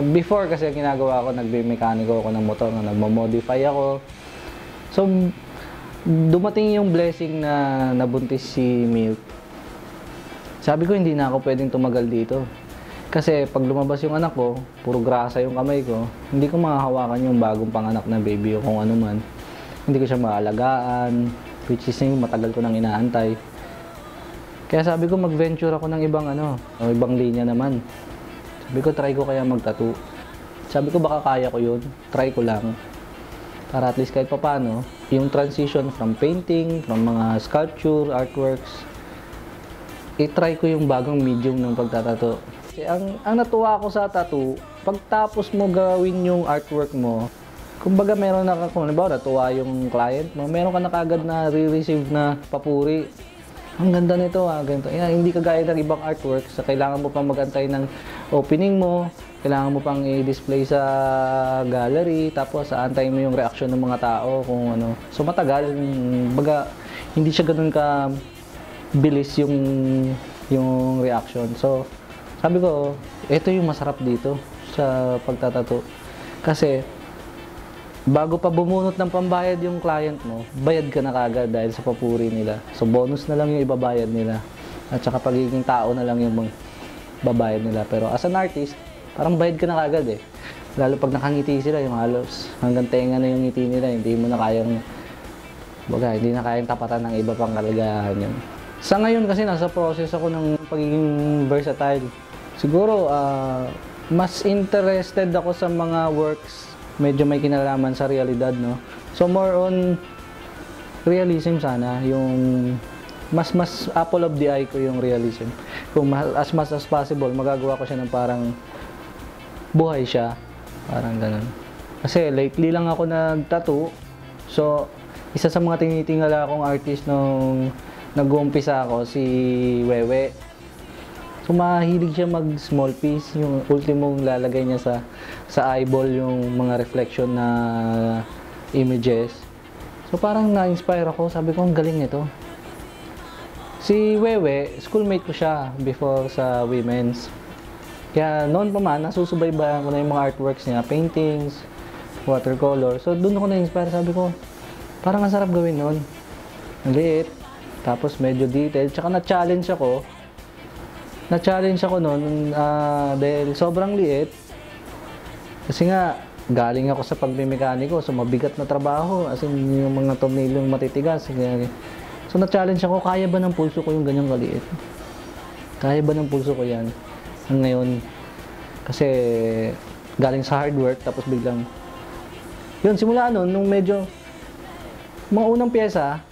Before kasi ginagawa ko, nagbe-mekaniko ako ng motor, nagmo-modify ako. So, dumating yung blessing na nabuntis si Milk. Sabi ko, hindi na ako pwedeng tumagal dito. Kasi pag lumabas yung anak ko, puro grasa yung kamay ko, hindi ko makahawakan yung bagong panganak na baby o kung ano man. Hindi ko siya maalagaan, which is yung matagal ko nang inaantay. Kaya sabi ko, mag-venture ako ng ibang ibang linya naman. Sabi ko, try ko kaya mag-tattoo. Sabi ko, baka kaya ko yun. Try ko lang. Para at least kahit paano, yung transition from painting, from mga sculpture, artworks, i-try ko yung bagong medium ng pagtatato. Kasi ang natuwa ko sa tattoo, pagtapos mo gawin yung artwork mo, kumbaga meron na, kung halimbawa natuwa yung client mo, meron ka na kagad na re-receive na papuri. Ang ganda nito, ganito. Hindi kagaya ng ibang artworks, kailangan mo pang mag-antay ng opening mo, kailangan mo pang i-display sa gallery, tapos aantayin mo yung reaction ng mga tao kung ano. So matagal, baga hindi siya ganoon ka bilis yung reaction. So sabi ko, ito yung masarap dito sa pagtatato. Kasi bago pa bumunot ng pambayad yung client mo, bayad ka na kagad dahil sa papuri nila. So bonus na lang yung ibabayad nila. At saka pagiging tao na lang yung babayad nila. Pero as an artist, parang bayad ka na kagad eh. Lalo pag nakangiti sila, yung halos hanggang tenga na yung ngiti nila, hindi mo na kayang, hindi na kayang tapatan ng iba pang kalagahan yun. Sa ngayon kasi nasa process ako ng pagiging versatile. Siguro, mas interested ako sa mga works medyo may kinalaman sa realidad, no? So more on realism sana, yung mas apple of the eye ko yung realism. Kung as much as possible, magagawa ko siya ng parang buhay siya, parang ganun. Kasi lately lang ako nag-tattoo. So, isa sa mga tinitingala akong artist nung nag-uumpisa ako, si Wewe. So, mahilig siya mag-small piece, yung ultimong lalagay niya sa eyeball yung mga reflection na images. So, parang na-inspire ako. Sabi ko, ang galing nito. Si Wewe, schoolmate ko siya before sa women's. Kaya noon pa man, nasusubaybayan ko na yung mga artworks niya, paintings, watercolor. So, doon ako na-inspire. Sabi ko, parang ang sarap gawin noon. Ang liit. Tapos medyo detailed. Tsaka na-challenge ako. Na-challenge ako noon dahil sobrang liit. Kasi nga, galing ako sa pagmimekaniko. So, mabigat na trabaho. As in, yung mga tornilyong matitigas. So, na-challenge ako, kaya ba ng pulso ko yung ganyang kaliit? Kaya ba ng pulso ko yan? Ngayon, kasi galing sa hard work, tapos biglang, yun, simula nun, nung medyo, mga unang pyesa,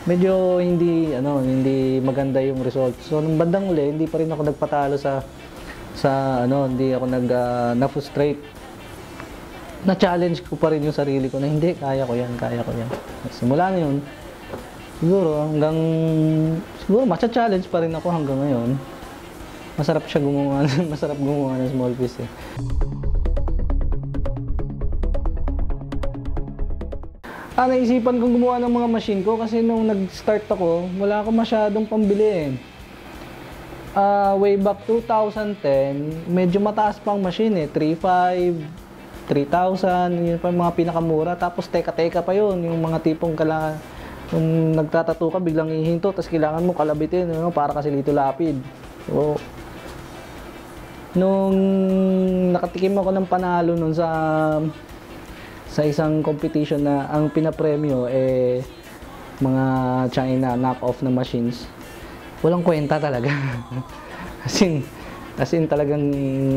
medyo hindi maganda yung result. So, nung bandang uli, hindi pa rin ako nagpatalo hindi ako na-frustrate. Na-challenge ko pa rin yung sarili ko na hindi, kaya ko yan. Simula na yun, siguro matcha-challenge pa rin ako hanggang ngayon. Masarap gumawa ng small piece eh. Naisipan kong gumawa ng mga machine ko kasi nung nag-start ako, wala akong masyadong pambili eh. Way back 2010, medyo mataas pang machine eh, 3,500, 3,000, yun pa yung mga pinakamura. Tapos teka-teka pa yun, yung mga tipong kung nagtatato ka, biglang ihinto, tapos kailangan mo kalabitin, para kasi lito lapid. So, nung nakatikim ako ng panalo nun sa isang competition na ang pinapremyo mga China knock-off na machines, walang kwenta talaga. as in talagang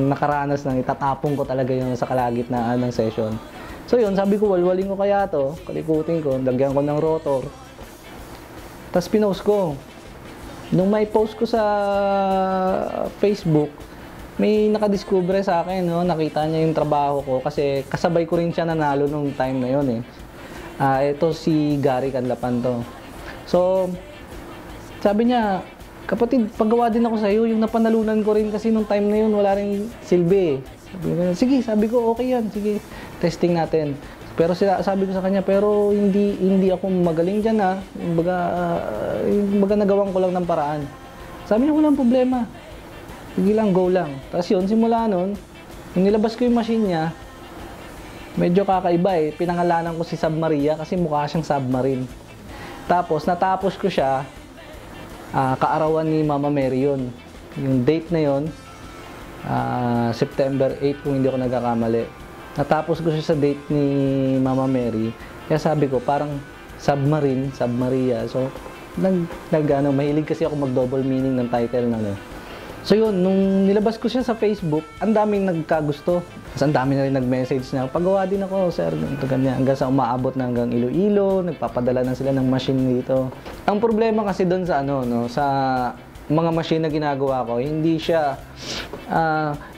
nakaranas ng itatapong ko talaga yung sa kalagitnaan ng session. So yun, sabi ko, walwaling ko kaya to, kalikutin ko, lagyan ko ng rotor, tapos pinost ko. Nung may post ko sa Facebook, may nakadiscover sa akin, nakita niya yung trabaho ko kasi kasabay ko rin siya nanalo nung time na yun eh. Ito si Gary Canlapan to. So, sabi niya, kapatid, paggawa din ako sa'yo, yung napanalunan ko rin kasi nung time na yun, wala rin silbi eh. Sige, sabi ko, okay yan, sige, testing natin. Pero sabi ko sa kanya, pero hindi ako magaling dyan ha. Baga nagawan ko lang ng paraan. Sabi niya, walang problema. Sige lang, go lang. Tapos yun, simula nun, Nung nilabas ko yung machine niya, medyo kakaiba eh. Pinangalanan ko si Submaria kasi mukha siyang submarine. Tapos, natapos ko siya, kaarawan ni Mama Mary yun. Yung date na yun, September 8 kung hindi ako nagkakamali. Natapos ko siya sa date ni Mama Mary. Kaya sabi ko, parang submarine, Submaria. So, mahilig kasi ako mag-double meaning ng title na ano. So yun, nung nilabas ko siya sa Facebook, ang daming nagkagusto. Tapos ang dami na rin nag-message na, pagawa din ako, sir, ganito, ganyan. Hanggang sa umaabot na hanggang Iloilo, nagpapadala na sila ng machine dito. Ang problema kasi doon sa sa mga machine na ginagawa ko, hindi siya,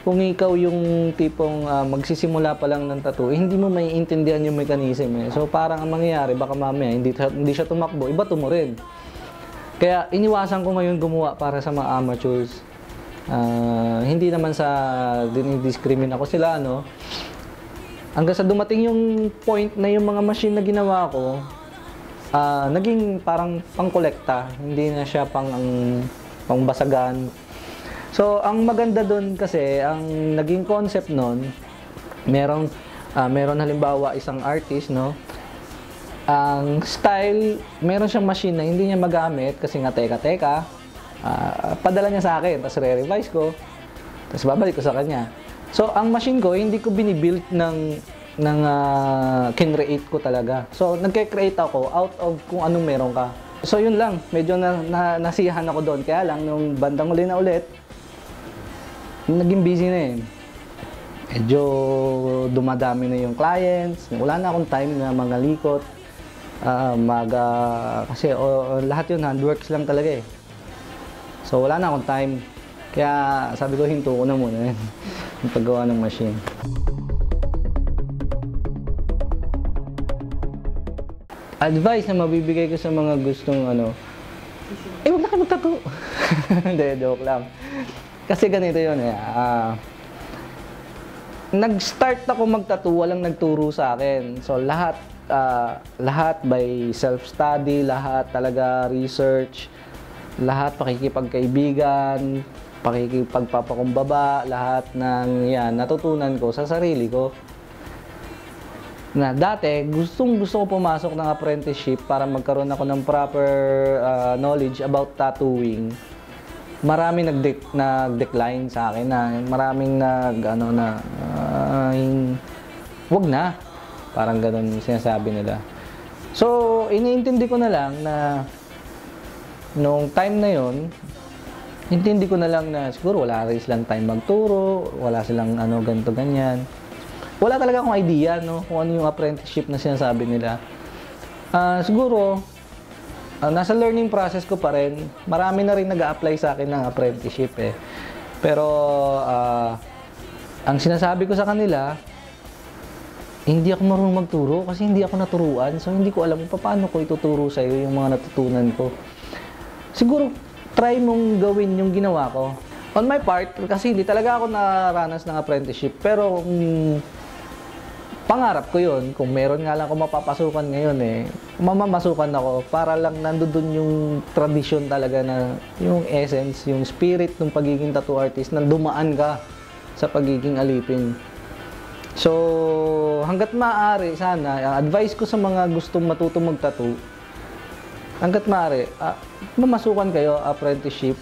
kung ikaw yung tipong magsisimula pa lang ng tattoo, hindi mo maiintindihan yung mechanism eh. So parang ang mangyayari, baka mamaya hindi siya tumakbo, iba mo rin. Kaya iniwasan ko ngayon gumawa para sa mga amateurs. Hindi naman sa dinidiscriminate ako sila, hanggang sa dumating yung point na yung mga machine na ginawa ko, naging parang pang-kolekta, hindi na siya pangbasagan. So, ang maganda doon kasi, ang naging concept noon, meron halimbawa isang artist, ang style, meron siyang machine na hindi niya magamit kasi nga teka, padala niya sa akin, tapos re-revise ko, tapos babalik ko sa kanya. So, ang machine ko, hindi ko binibuild ng kinreate ko talaga. So, nagke-create ako out of kung anong meron ka. So, yun lang. Medyo nasiyahan ako doon. Kaya lang, nung bandang uli na ulit, naging busy na eh. Medyo dumadami na yung clients. Wala na akong time na mangalikot. Kasi lahat yun, handworks lang talaga eh. So, wala na akong time. Kaya sabi ko, hinto ko na muna yung paggawa ng machine. Advice na mabibigay ko sa mga gustong huwag na kayo mag-tattoo. Hindi, joke lang. Kasi ganito yun eh. Nag-start ako mag-tattoo, walang nagturo sa akin. So, lahat by self-study, lahat talaga research, lahat pakikipagkaibigan, pakikipagpapakumbaba, lahat ng yan natutunan ko sa sarili ko. Na dati, gusto ko pumasok ng apprenticeship para magkaroon ako ng proper knowledge about tattooing. Maraming nag-decline sa akin na maraming wag na. Parang ganun sinasabi nila. So, iniintindi ko na lang na nung time na yon, intindi ko na lang na siguro wala rin silang time magturo, wala silang ganito, ganyan. Wala talaga akong idea, kung ano yung apprenticeship na sinasabi nila. Siguro, nasa learning process ko pa rin. Marami na rin nag-a-apply sa akin ng apprenticeship eh. Pero, ang sinasabi ko sa kanila, hindi ako marunong magturo kasi hindi ako naturuan. So, hindi ko alam kung paano ko ituturo sa iyo yung mga natutunan ko. Siguro, try mong gawin yung ginawa ko. On my part, kasi hindi talaga ako naranas ng apprenticeship. Pero, pangarap ko yun. Kung meron nga lang ako mapapasukan ngayon mamamasukan ako para lang nandoon yung tradition talaga na yung essence, yung spirit ng pagiging tattoo artist na dumaan ka sa pagiging alipin. So, hanggat maaari, sana, advice ko sa mga gustong matutong mag-tattoo, hanggat maaari, mamasukan kayo, apprenticeship.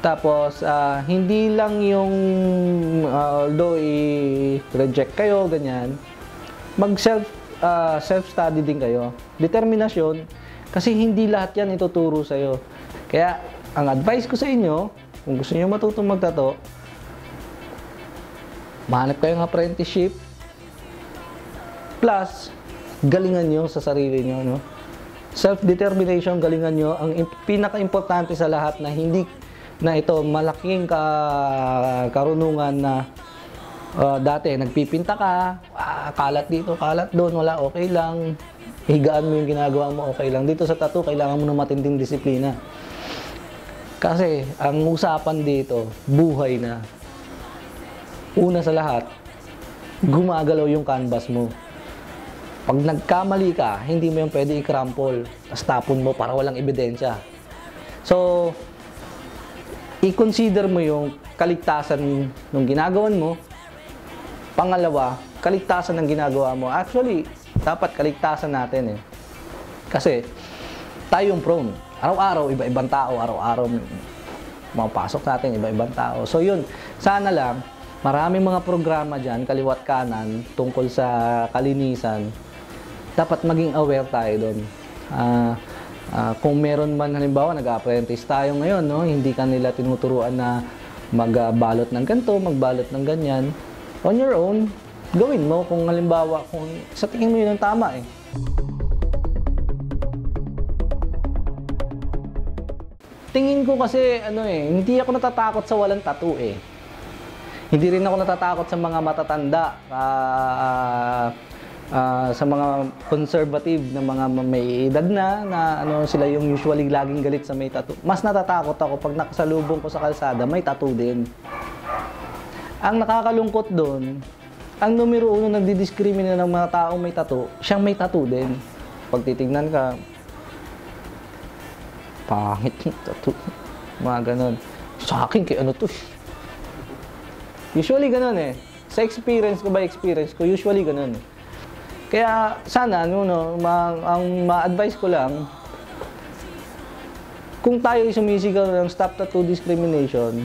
Tapos, hindi lang yung, although i-reject kayo, ganyan, self-study din kayo. Determinasyon, kasi hindi lahat yan ituturo sa'yo. Kaya, ang advice ko sa inyo, kung gusto niyo matutong mag-tattoo, mahanap kayong apprenticeship, plus, galingan nyo sa sarili nyo, self-determination, galingan nyo. Ang pinaka-importante sa lahat na hindi na ito malaking karunungan na dati nagpipinta ka, kalat dito, kalat doon, wala, okay lang. Higaan mo yung ginagawa mo, okay lang. Dito sa tattoo, kailangan mo ng matinding disiplina. Kasi, ang usapan dito, buhay na. Una sa lahat, gumagalaw yung canvas mo. Pag nagkamali ka, hindi mo yung pwede i-crumple. Tapos tapon mo para walang ebidensya. So, i-consider mo yung kaligtasan ng ginagawan mo Pangalawa, kaligtasan ng ginagawa mo. Actually, dapat kaligtasan natin eh. Kasi, tayo yung prone. Araw-araw, iba-ibang tao. Araw-araw, mapasok sa atin, iba-ibang tao. So yun, sana lang, maraming mga programa dyan, kaliwat kanan, tungkol sa kalinisan. Dapat maging aware tayo doon. Kung meron man, halimbawa, nag-apprentice tayo ngayon, no? Hindi ka nila tinuturuan na magbalot ng ganito, magbalot ng ganyan. On your own, gawin mo kung halimbawa, kung sa tingin mo yun ang tama eh. Tingin ko kasi, hindi ako natatakot sa walang tattoo eh. Hindi rin ako natatakot sa mga matatanda, sa mga conservative na mga may edad na sila yung usually laging galit sa may tattoo. Mas natatakot ako pag nakasalubong ko sa kalsada, may tattoo din. Ang nakakalungkot doon, ang numero 1 nagdi-discriminate ng mga taong may tattoo, siyang may tattoo din. Pag titignan ka, pangit yung tattoo. Mga ganon. Sa akin, kaya ano to? Usually ganon eh. Sa experience ko, usually ganon eh. Kaya sana, ang ma-advise ko lang, kung tayo sumisigaw ng stop tattoo discrimination,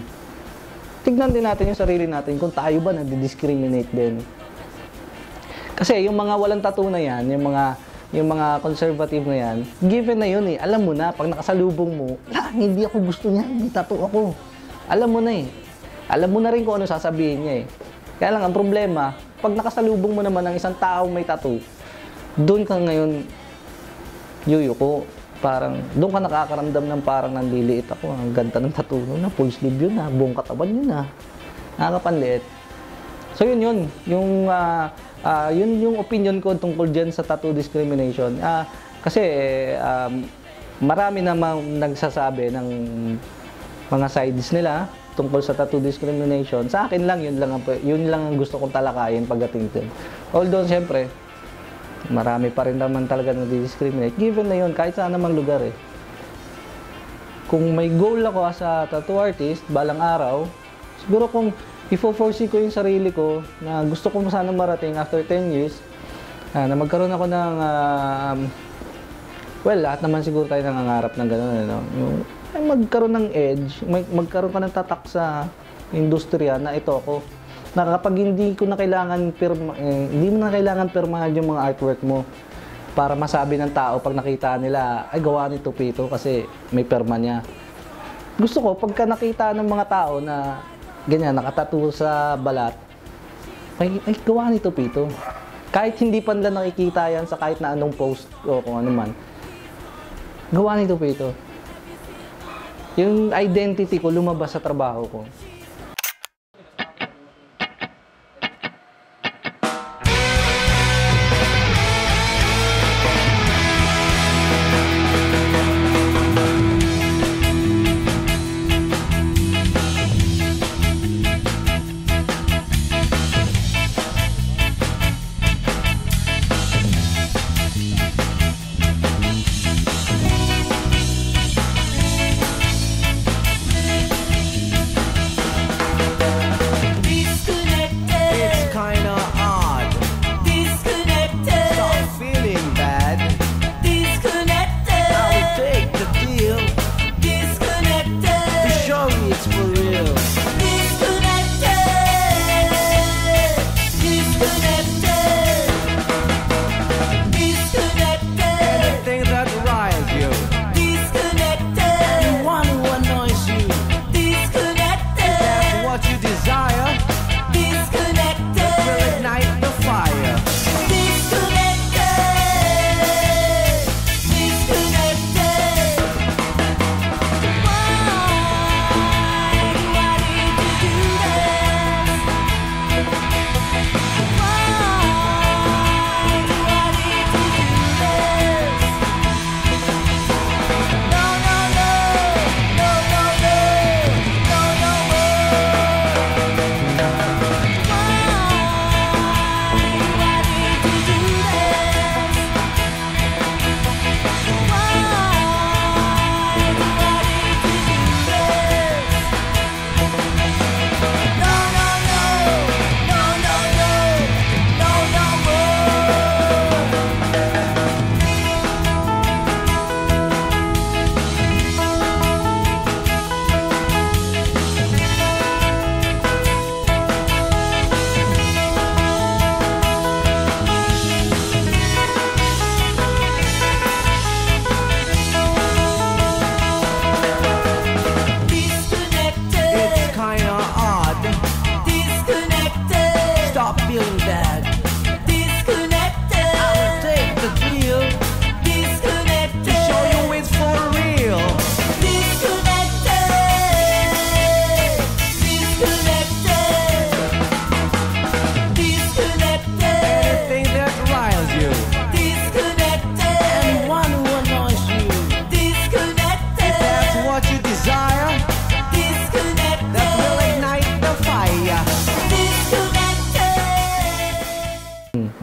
tignan din natin yung sarili natin kung tayo ba nadi-discriminate din. Kasi yung mga walang tattoo na yan, yung mga conservative na yan, given na yun eh. Alam mo na, pag nakasalubong mo, hindi ako gusto niya, hindi tattoo ako. Alam mo na eh. Alam mo na rin kung ano sasabihin niya eh. Kaya lang, ang problema, pag nakasalubong mo naman ng isang taong may tattoo, doon ka ngayon yuyuko. Parang, doon ka nakakaramdam ng parang nandiliit ako. Ang ganda ng tattoo na, full sleeve yun na, buong katawan yun na. Nakakapanliit. So yun. Yun yung opinion ko tungkol dyan sa tattoo discrimination. Kasi marami namang nagsasabi ng mga sides nila tungkol sa tattoo discrimination. Sa akin lang, yun lang ang gusto kong talakayin pagdating dun. Although, siyempre, marami pa rin naman talaga na-discriminate. Given na yun, kahit saan namang lugar eh. Kung may goal ako as a tattoo artist, balang araw, siguro kung i-foresee ko yung sarili ko na gusto ko sana marating after 10 years, na magkaroon ako ng, lahat naman siguro tayo nangangarap ng gano'n, magkaroon ng edge, magkaroon ka ng tatak sa industriya na ito ako. Na kapag hindi mo na kailangan pirmahan yung mga artwork mo para masabi ng tao pag nakita nila, ay gawa ni Tupito kasi may pirma niya. Gusto ko, pagka nakita ng mga tao na ganyan, nakatattoo sa balat, ay gawa ni Tupito. Kahit hindi pa nila nakikita yan sa kahit na anong post o kung ano man, gawa ni Tupito. Yung identity ko lumabas sa trabaho ko.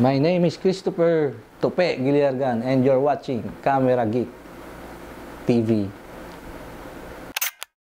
My name is Christopher Tope Giliargan and you're watching Camera Geek TV.